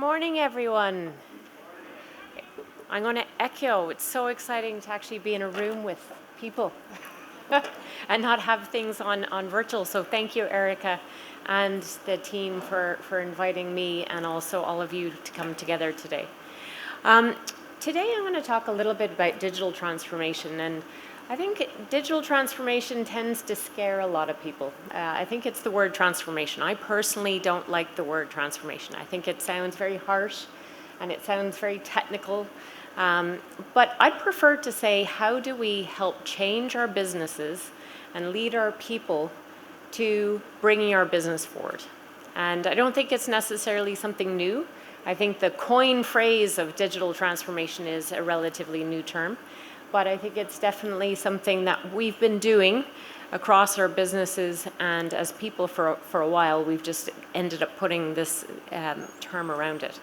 morning, everyone. I'm going to echo. It's so exciting to actually be in a room with people and not have things on virtual. So thank you, Erica, and the team for inviting me and also all of you to come together today. Today I'm going to talk a little bit about digital transformation, and I think digital transformation tends to scare a lot of people. I think it's the word transformation. I personally don't like the word transformation. I think it sounds very harsh and it sounds very technical. But I'd prefer to say, how do we help change our businesses and lead our people to bringing our business forward? And I don't think it's necessarily something new. I think the coin phrase of digital transformation is a relatively new term. But I think it's definitely something that we've been doing across our businesses, and as people for a while, we've just ended up putting this term around it.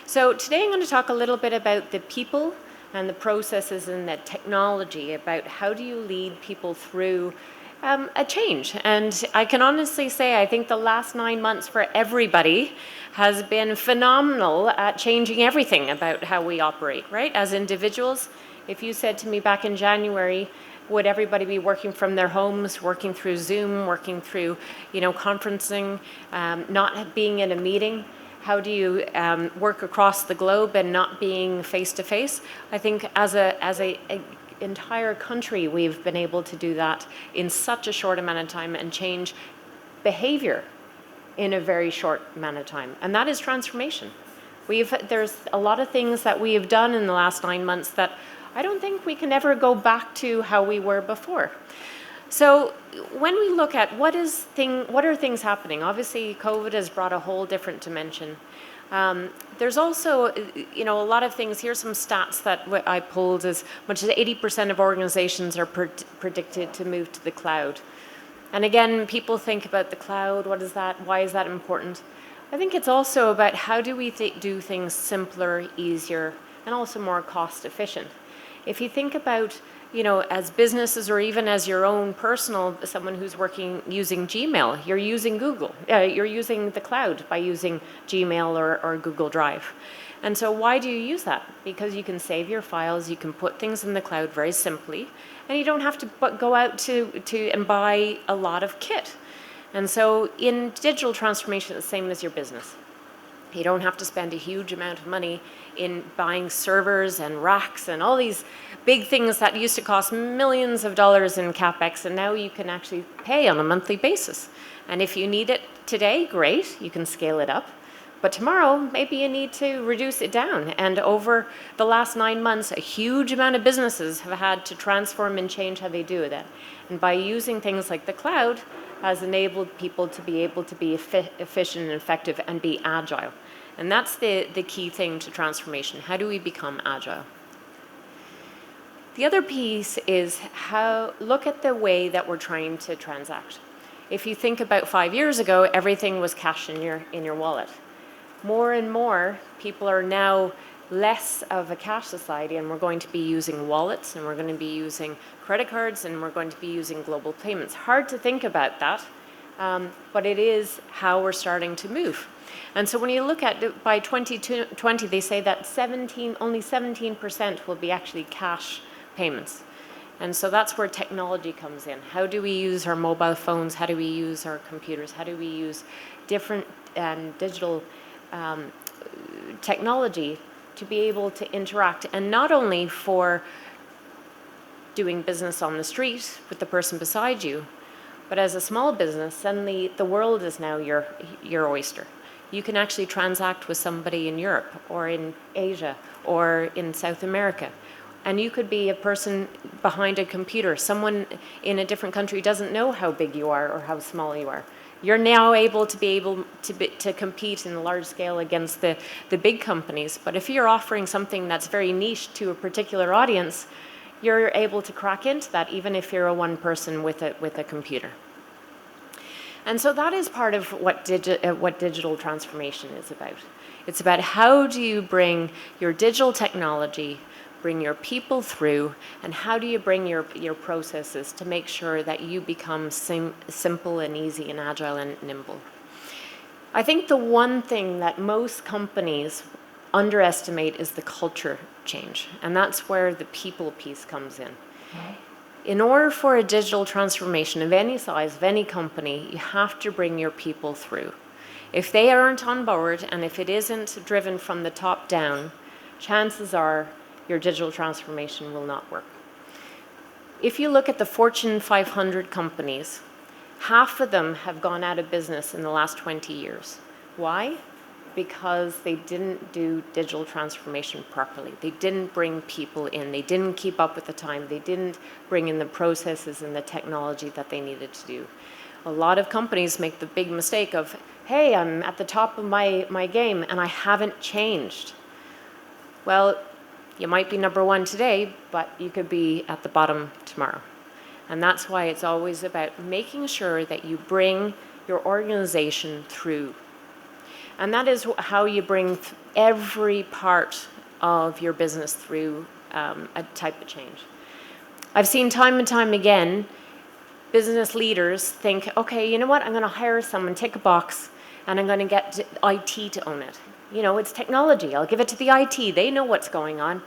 So today I'm going to talk a little bit about the people and the processes and the technology, about how do you lead people through a change. And I can honestly say I think the last 9 months for everybody has been phenomenal at changing everything about how we operate, right? As individuals, if you said to me back in January, would everybody be working from their homes, working through Zoom, working through, conferencing, not being in a meeting? How do you work across the globe and not being face-to-face? I think as a entire country, we've been able to do that in such a short amount of time and change behavior in a very short amount of time. And that is transformation. There's a lot of things that we have done in the last 9 months that I don't think we can ever go back to how we were before. So when we look at what are things happening, obviously COVID has brought a whole different dimension. There's also, a lot of things. Here's some stats that I pulled. As much as 80% of organizations are predicted to move to the cloud. And again, people think about the cloud. What is that? Why is that important? I think it's also about how do we do things simpler, easier, and also more cost efficient. If you think about, as businesses or even as your own personal, someone who's working using Gmail, you're using Google, you're using the cloud by using Gmail or Google Drive. And so why do you use that? Because you can save your files, you can put things in the cloud very simply, and you don't have to go out to and buy a lot of kit. And so in digital transformation, it's the same as your business. You don't have to spend a huge amount of money in buying servers and racks and all these big things that used to cost millions of dollars in CapEx, and now you can actually pay on a monthly basis. And if you need it today, great, you can scale it up. But tomorrow, maybe you need to reduce it down. And over the last 9 months, a huge amount of businesses have had to transform and change how they do that. And by using things like the cloud, has enabled people to be able to be efficient and effective and be agile. And that's the key thing to transformation. How do we become agile? The other piece is look at the way that we're trying to transact. If you think about 5 years ago, everything was cash in your wallet. More and more people are now less of a cash society, and we're going to be using wallets, and we're going to be using credit cards, and we're going to be using global payments. Hard to think about that, but it is how we're starting to move. And so when you look at it, by 2020, they say that only 17% will be actually cash payments. And so that's where technology comes in. How do we use our mobile phones? How do we use our computers? How do we use different digital technology to be able to interact, and not only for doing business on the street with the person beside you, but as a small business, suddenly the world is now your oyster. You can actually transact with somebody in Europe or in Asia or in South America. And you could be a person behind a computer. Someone in a different country doesn't know how big you are or how small you are. You're now able to compete in a large scale against the big companies. But if you're offering something that's very niche to a particular audience, you're able to crack into that, even if you're a one person with a computer. And so that is part of what digital transformation is about. It's about how do you bring your digital technology, bring your people through, and how do you bring your processes to make sure that you become simple and easy and agile and nimble. I think the one thing that most companies underestimate is the culture change, and that's where the people piece comes in. In order for a digital transformation of any size, of any company, you have to bring your people through. If they aren't on board, and if it isn't driven from the top down, chances are your digital transformation will not work. If you look at the Fortune 500 companies, half of them have gone out of business in the last 20 years. Why? Because they didn't do digital transformation properly. They didn't bring people in. They didn't keep up with the time. They didn't bring in the processes and the technology that they needed to do. A lot of companies make the big mistake of, hey, I'm at the top of my game and I haven't changed. Well, you might be number one today, but you could be at the bottom tomorrow. And that's why it's always about making sure that you bring your organization through. And that is how you bring every part of your business through a type of change. I've seen time and time again, business leaders think, okay, you know what, I'm going to hire someone, tick a box, and I'm going to get IT to own it. You know, it's technology. I'll give it to the IT. They know what's going on.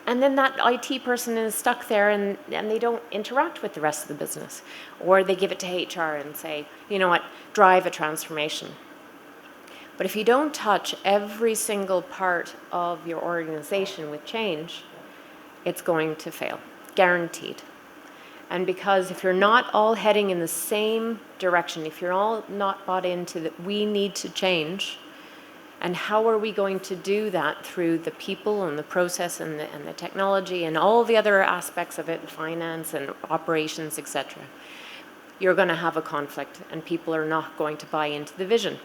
And then that IT person is stuck there and they don't interact with the rest of the business. Or they give it to HR and say, you know what, drive a transformation. But if you don't touch every single part of your organization with change, it's going to fail, guaranteed. And because if you're not all heading in the same direction, if you're all not bought into that we need to change, and how are we going to do that through the people and the process and the technology and all the other aspects of it, finance and operations, etc., you're going to have a conflict and people are not going to buy into the vision.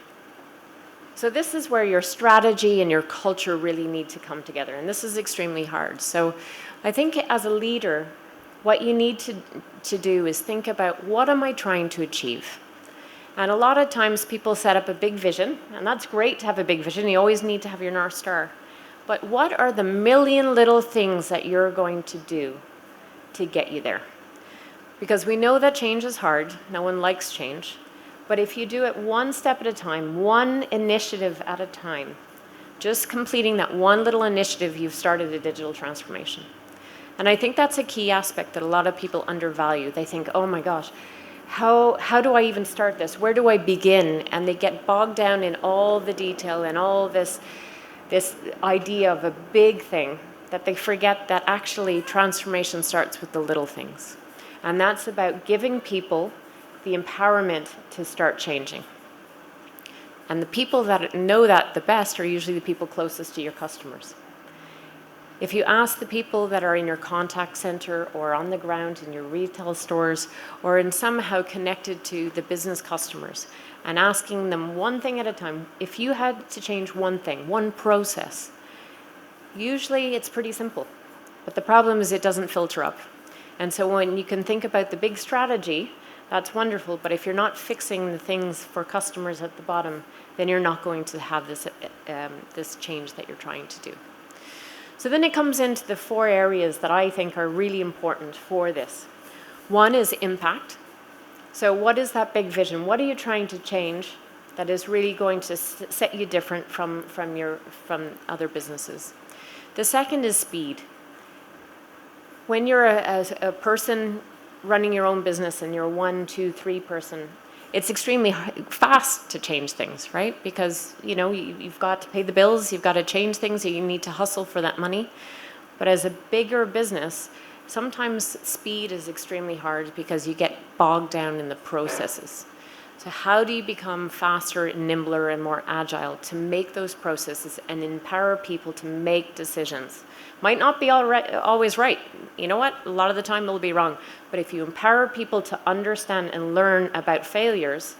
So this is where your strategy and your culture really need to come together, and this is extremely hard. So I think as a leader, what you need to do is think about, what am I trying to achieve? And a lot of times people set up a big vision, and that's great to have a big vision. You always need to have your North Star. But what are the million little things that you're going to do to get you there? Because we know that change is hard. No one likes change. But if you do it one step at a time, one initiative at a time, just completing that one little initiative, you've started a digital transformation. And I think that's a key aspect that a lot of people undervalue. They think, oh my gosh, how do I even start this? Where do I begin? And they get bogged down in all the detail and all this idea of a big thing, that they forget that actually transformation starts with the little things. And that's about giving people the empowerment to start changing. And the people that know that the best are usually the people closest to your customers. If you ask the people that are in your contact center or on the ground in your retail stores or in somehow connected to the business customers and asking them one thing at a time, if you had to change one thing, one process, usually it's pretty simple. But the problem is it doesn't filter up. And so when you can think about the big strategy, that's wonderful, but if you're not fixing the things for customers at the bottom, then you're not going to have this change that you're trying to do. So then it comes into the 4 areas that I think are really important for this. One is impact. So what is that big vision? What are you trying to change that is really going to set you different from other businesses? The second is speed. When you're a person running your own business and you're a 1, 2, 3 person, it's extremely fast to change things, right? Because, you know, you've got to pay the bills, you've got to change things, you need to hustle for that money. But as a bigger business, sometimes speed is extremely hard because you get bogged down in the processes. So how do you become faster and nimbler and more agile to make those processes and empower people to make decisions? Might not be always right. You know what? A lot of the time it'll be wrong. But if you empower people to understand and learn about failures,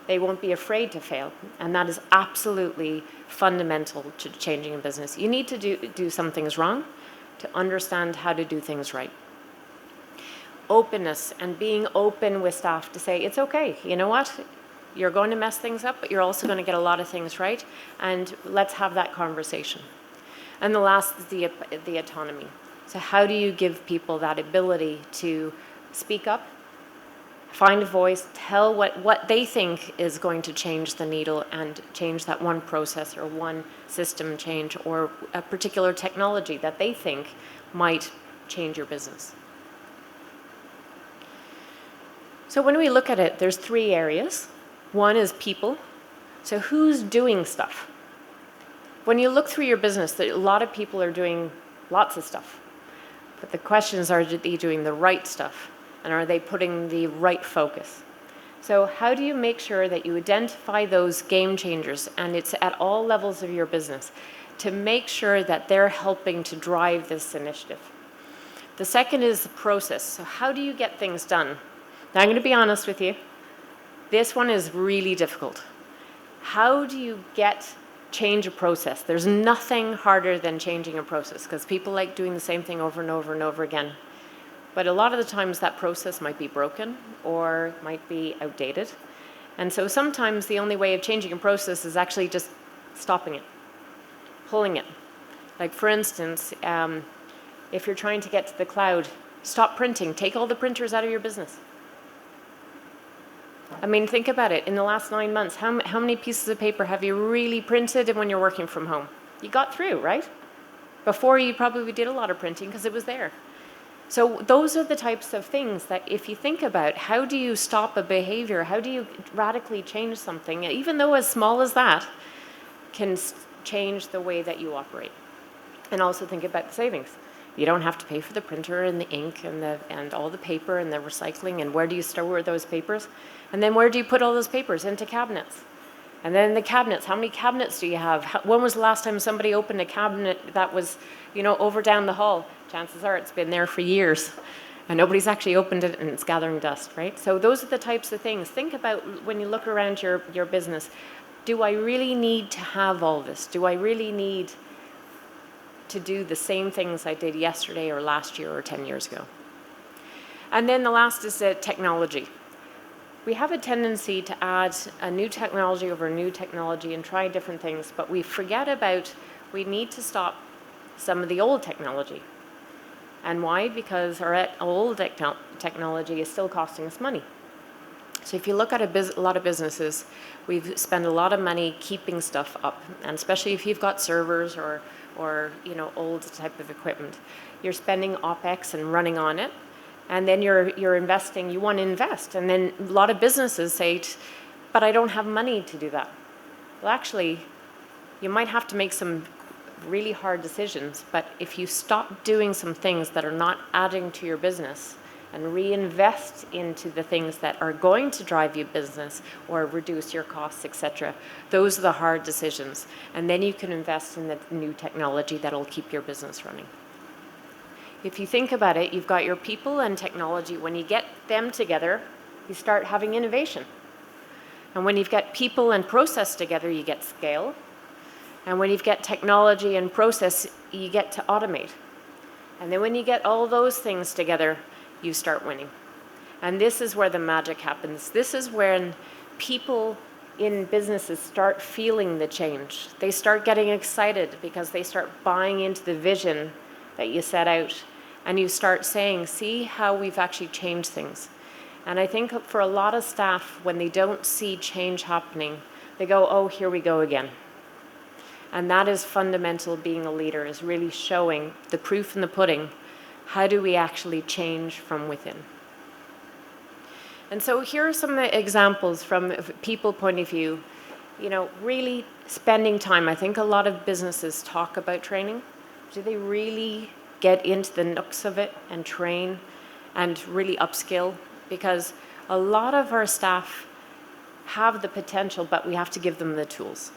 they won't be afraid to fail. And that is absolutely fundamental to changing a business. You need to do some things wrong to understand how to do things right. Openness and being open with staff to say, it's okay, you know what? You're going to mess things up, but you're also going to get a lot of things right. And let's have that conversation. And the last is the autonomy. So how do you give people that ability to speak up, Find a voice, tell what they think is going to change the needle and change that one process or one system change or a particular technology that they think might change your business. So when we look at it, there's 3 areas. One is people. So who's doing stuff? When you look through your business, a lot of people are doing lots of stuff. But the question is, are they doing the right stuff? And are they putting the right focus? So how do you make sure that you identify those game changers, and it's at all levels of your business, to make sure that they're helping to drive this initiative? The second is the process. So how do you get things done? Now, I'm going to be honest with you. This one is really difficult. How do you change a process? There's nothing harder than changing a process, because people like doing the same thing over and over and over again. But a lot of the times that process might be broken or might be outdated. And so sometimes the only way of changing a process is actually just stopping it, pulling it. Like for instance, if you're trying to get to the cloud, stop printing, take all the printers out of your business. I mean, think about it. In the last 9 months, how many pieces of paper have you really printed when you're working from home? You got through, right? Before you probably did a lot of printing because it was there. So those are the types of things that if you think about, how do you stop a behavior? How do you radically change something, even though as small as that, can change the way that you operate? And also think about the savings. You don't have to pay for the printer and the ink and all the paper and the recycling, and where do you store those papers? And then where do you put all those papers? Into cabinets. And then the cabinets, how many cabinets do you have? When was the last time somebody opened a cabinet that was, over down the hall? Chances are it's been there for years and nobody's actually opened it and it's gathering dust, right? So those are the types of things. Think about when you look around your business, do I really need to have all this? Do I really need to do the same things I did yesterday or last year or 10 years ago? And then the last is technology. We have a tendency to add a new technology over a new technology and try different things, but we forget about, we need to stop some of the old technology. And why? Because our old technology is still costing us money. So if you look at a lot of businesses, we've spent a lot of money keeping stuff up, and especially if you've got servers or old type of equipment, you're spending OpEx and running on it. And then you're investing, you want to invest. And then a lot of businesses say, but I don't have money to do that. Well, actually, you might have to make some really hard decisions, but if you stop doing some things that are not adding to your business and reinvest into the things that are going to drive you business or reduce your costs, etc., those are the hard decisions. And then you can invest in the new technology that'll keep your business running. If you think about it, you've got your people and technology. When you get them together, you start having innovation. And when you've got people and process together, you get scale. And when you've got technology and process, you get to automate. And then when you get all those things together, you start winning. And this is where the magic happens. This is when people in businesses start feeling the change. They start getting excited because they start buying into the vision that you set out. And you start saying, see how we've actually changed things. And I think for a lot of staff, when they don't see change happening, they go, oh, here we go again. And that is fundamental being a leader, is really showing the proof in the pudding. How do we actually change from within? And so here are some examples from a people point of view. Really spending time. I think a lot of businesses talk about training. Do they really get into the nooks of it and train and really upskill? Because a lot of our staff have the potential, but we have to give them the tools.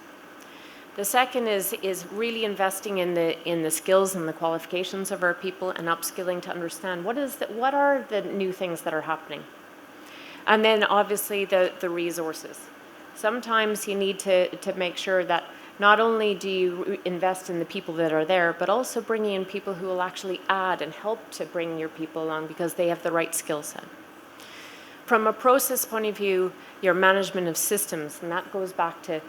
The second is really investing in the skills and the qualifications of our people and upskilling to understand what are the new things that are happening. And then obviously the resources. Sometimes you need to make sure that not only do you invest in the people that are there, but also bringing in people who will actually add and help to bring your people along because they have the right skill set. From a process point of view, your management of systems, and that goes back to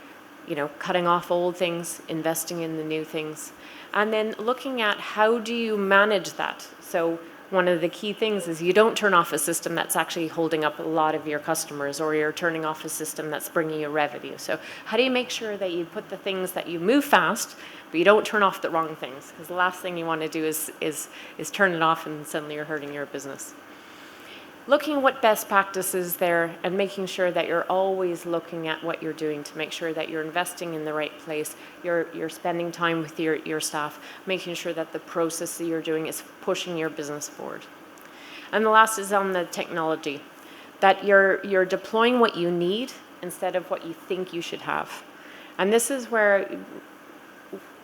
cutting off old things, investing in the new things, and then looking at how do you manage that. So one of the key things is you don't turn off a system that's actually holding up a lot of your customers, or you're turning off a system that's bringing you revenue. So how do you make sure that you put the things that you move fast, but you don't turn off the wrong things? Because the last thing you want to do is turn it off and suddenly you're hurting your business. Looking at what best practices there and making sure that you're always looking at what you're doing to make sure that you're investing in the right place, you're spending time with your staff, making sure that the process that you're doing is pushing your business forward. And the last is on the technology, that you're deploying what you need instead of what you think you should have. And this is where,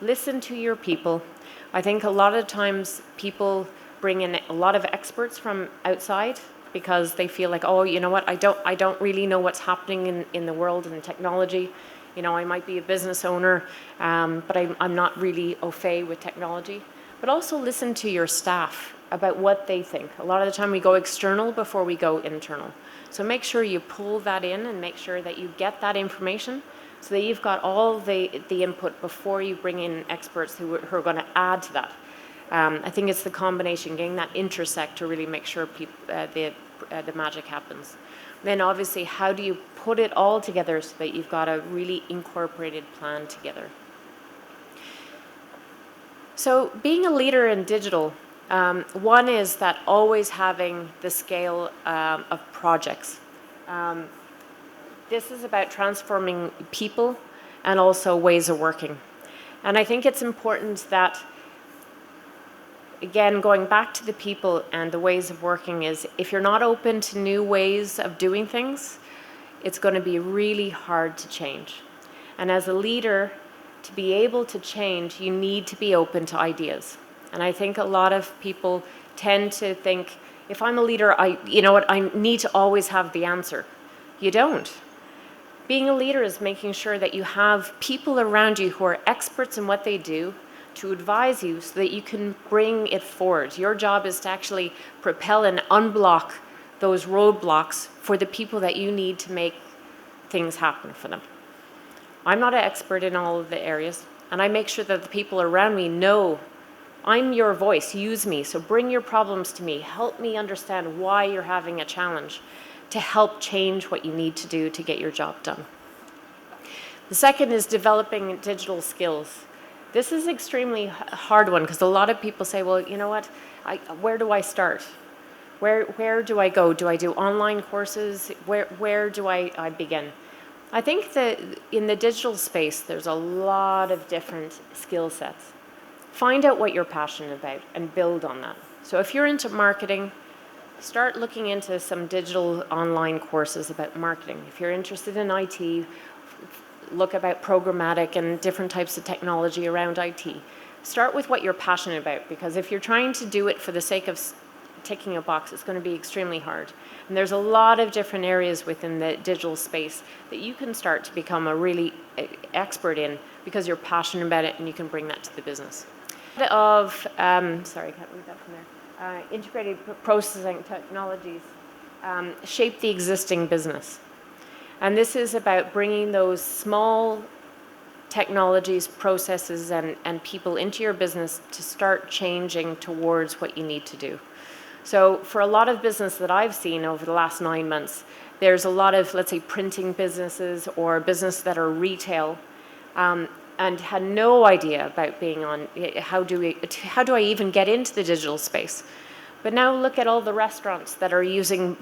listen to your people. I think a lot of times people bring in a lot of experts from outside because they feel like, oh, you know what, I don't really know what's happening in the world and technology. You know, I might be a business owner, but I'm not really au fait with technology. But also listen to your staff about what they think. A lot of the time we go external before we go internal. So make sure you pull that in and make sure that you get that information so that you've got all the input before you bring in experts who are going to add to that. I think it's the combination, getting that intersect to really make sure the magic happens. Then obviously, how do you put it all together so that you've got a really incorporated plan together? So being a leader in digital, one is that always having the scale of projects. This is about transforming people and also ways of working. And I think it's important that, again, going back to the people and the ways of working, is if you're not open to new ways of doing things, it's going to be really hard to change. And as a leader, to be able to change, you need to be open to ideas. And I think a lot of people tend to think, if I'm a leader, I need to always have the answer. You don't. Being a leader is making sure that you have people around you who are experts in what they do, to advise you so that you can bring it forward. Your job is to actually propel and unblock those roadblocks for the people that you need to make things happen for them. I'm not an expert in all of the areas, and I make sure that the people around me know I'm your voice, use me, so bring your problems to me, help me understand why you're having a challenge to help change what you need to do to get your job done. The second is developing digital skills. This is extremely hard one because a lot of people say, well, you know what, where do I start? Where do I go? Do I do online courses? Where do I begin? I think that in the digital space, there's a lot of different skill sets. Find out what you're passionate about and build on that. So if you're into marketing, start looking into some digital online courses about marketing. If you're interested in IT, look about programmatic and different types of technology around IT. Start with what you're passionate about, because if you're trying to do it for the sake of ticking a box, it's going to be extremely hard. And there's a lot of different areas within the digital space that you can start to become a really expert in because you're passionate about it and you can bring that to the business. Sorry, I can't read that from there. Integrated processing technologies shape the existing business. And this is about bringing those small technologies, processes, and people into your business to start changing towards what you need to do. So for a lot of business that I've seen over the last 9 months, there's a lot of, let's say, printing businesses or business that are retail, and had no idea about being on, how do I even get into the digital space? But now look at all the restaurants that are using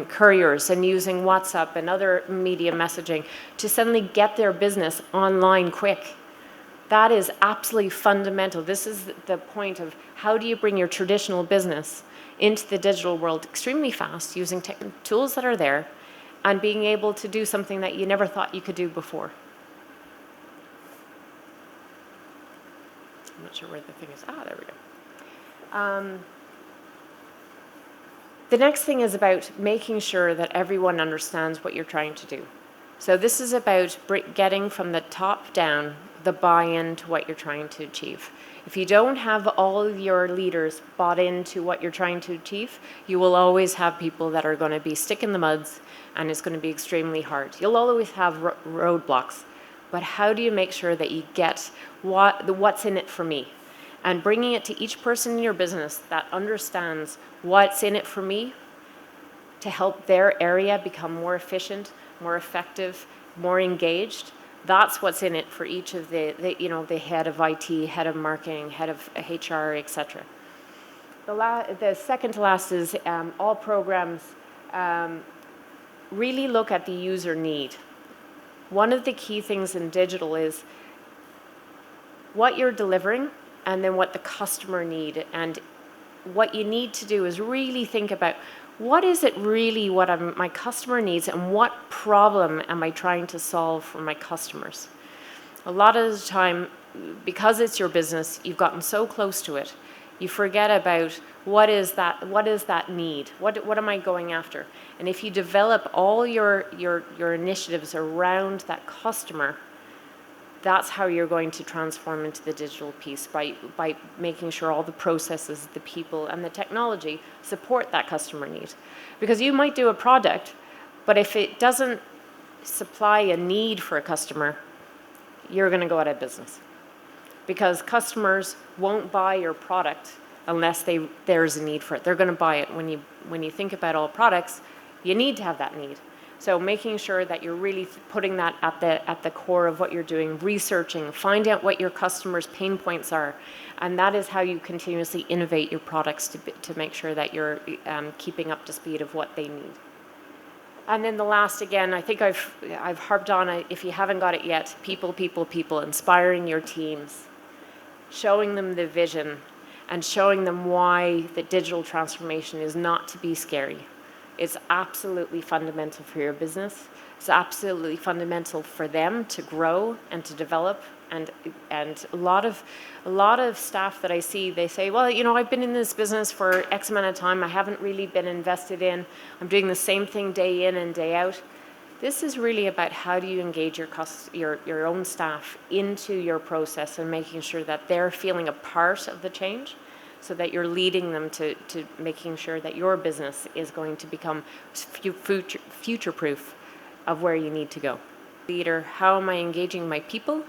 couriers and using WhatsApp and other media messaging to suddenly get their business online quick. That is absolutely fundamental. This is the point of how do you bring your traditional business into the digital world extremely fast using tools that are there and being able to do something that you never thought you could do before. I'm not sure where the thing is. There we go. The next thing is about making sure that everyone understands what you're trying to do. So this is about getting from the top down the buy-in to what you're trying to achieve. If you don't have all your leaders bought into what you're trying to achieve, you will always have people that are going to be stick in the muds, and it's going to be extremely hard. You'll always have roadblocks, but how do you make sure that you get what's in it for me? and bringing it to each person in your business that understands what's in it for me to help their area become more efficient, more effective, more engaged. That's what's in it for each of the head of IT, head of marketing, head of HR, etc. The second to last is all programs really look at the user need. One of the key things in digital is what you're delivering and then what the customer need. And what you need to do is really think about what is it really what my customer needs and what problem am I trying to solve for my customers. A lot of the time, because it's your business, you've gotten so close to it, you forget about what is that need, what am I going after. And if you develop all your initiatives around that customer, that's how you're going to transform into the digital piece, by making sure all the processes, the people, and the technology support that customer need. Because you might do a product, but if it doesn't supply a need for a customer, you're going to go out of business. Because customers won't buy your product unless there's a need for it. They're going to buy it. When you think about all products, you need to have that need. So making sure that you're really putting that at the core of what you're doing, researching, find out what your customers' pain points are, and that is how you continuously innovate your products to make sure that you're keeping up to speed of what they need. And then the last, again, I think I've harped on it, if you haven't got it yet, people, people, people, inspiring your teams, showing them the vision, and showing them why the digital transformation is not to be scary. It's absolutely fundamental for your business. It's absolutely fundamental for them to grow and to develop. And a lot of staff that I see, they say, well, I've been in this business for X amount of time. I haven't really been invested in. I'm doing the same thing day in and day out. This is really about how do you engage your own staff into your process and making sure that they're feeling a part of the change, so that you're leading them to making sure that your business is going to become future-proof of where you need to go. Leader, how am I engaging my people?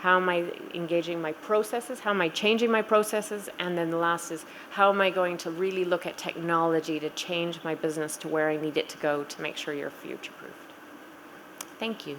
How am I engaging my processes? How am I changing my processes? And then the last is, how am I going to really look at technology to change my business to where I need it to go to make sure you're future-proofed? Thank you.